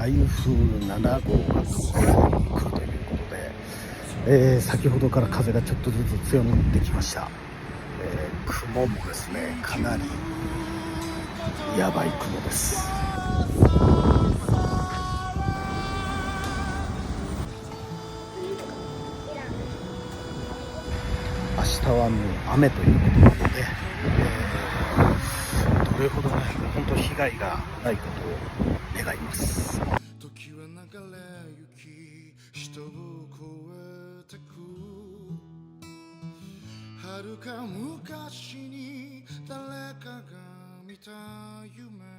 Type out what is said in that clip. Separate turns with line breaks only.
台風7号が来るということで、先ほどから風がちょっとずつ強まってきました。雲もですね、かなりやばい雲です。明日はもう雨ということなので、どれほどね、本当被害がないことを願います。時は流れ行き、人を超えてく。遥か昔に誰かが見た夢。